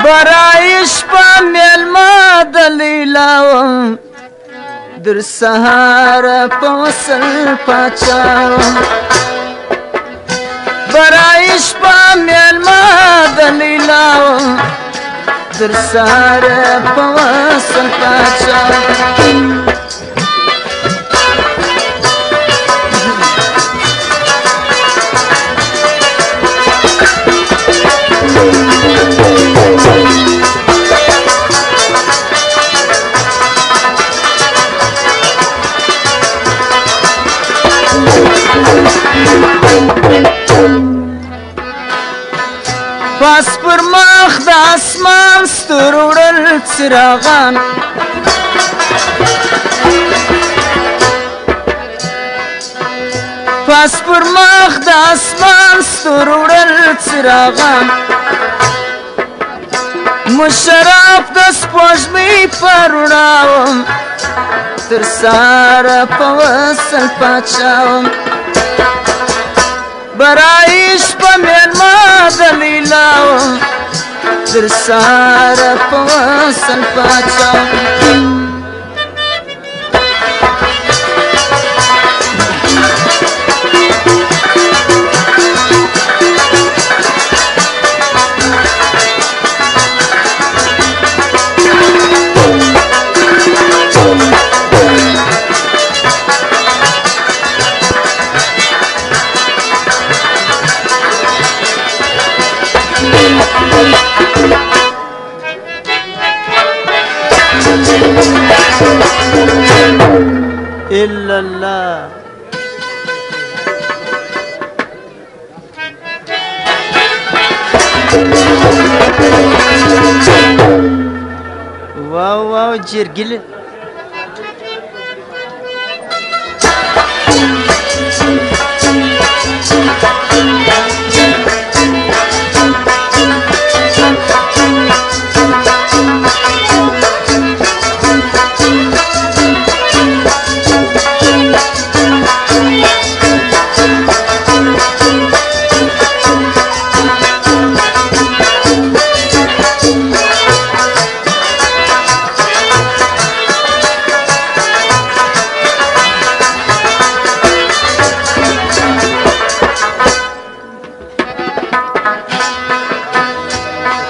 برای شپه میلمه د لیلا وم در سهاره په وصل پاچا وم برای شپه میلمه د لیلا وم در سهاره په وصل پاچا وم پاس پر مخ د اسمان ستور وړل څراغان پاس پر مخ د اسمان ستور وړل څراغان مشرف د سپوږمۍ پر رڼا وم تر سهاره په وصل پاچا وم برای شپه میلمه د لیلا وم تر سهاره په وصل پاچا وم إلا الله واو واو جرجل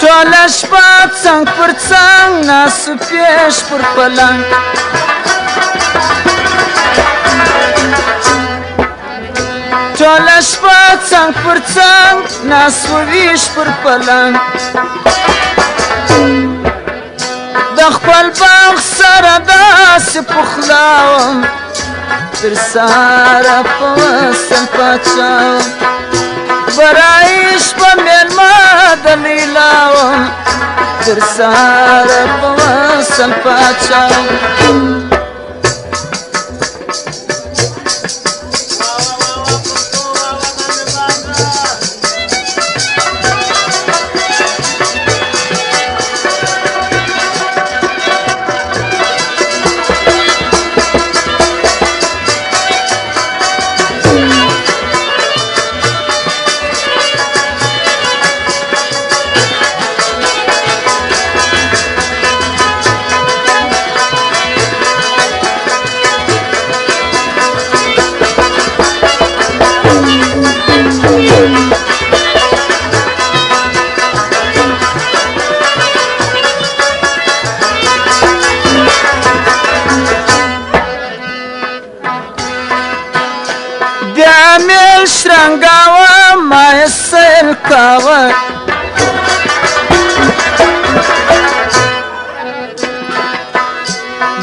ټوله شپه څنګ پر څنګ ناست پیش پر پلنګ ټوله شپه څنګ پر څنګ ناست ویش پر پلنګ د خپل باغ سره داسې پخلا وم تر سهاره په وصل پاچا وم برای شپه میلمه د لیلا وم تر سهاره په وصل پاچا وم میل شرنګاوه ما یې سیل کاوه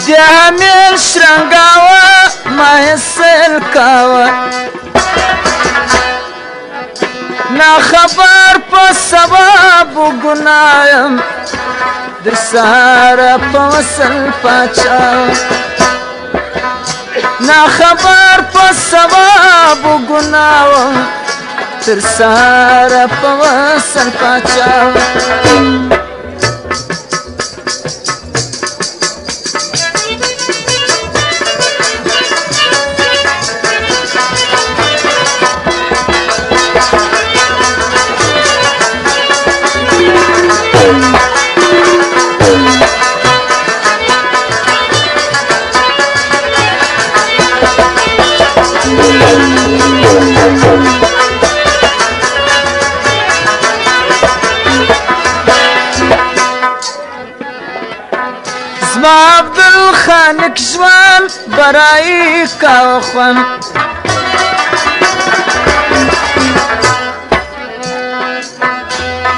بیا میل شرنګاوه ما یې سیل کاوه ناخبر په سبب ګناه یم در سهاره په وصل پاچا ناخبر په سبب ګناه وم تر سهاره په وصل پاچا وم خلق ژوند برای کاوه خوند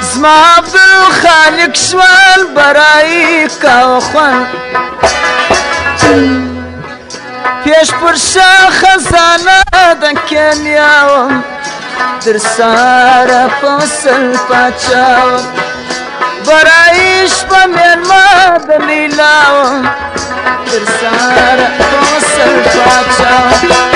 زما عبدالخالق ژوند برای کاوه خوند پێش پرشە خەزانە دەکێنیاوم درسارە پەوسل پاچاوم بەرایش بە مێنما دەمیلاوم درسارە پەوسل پاچاوم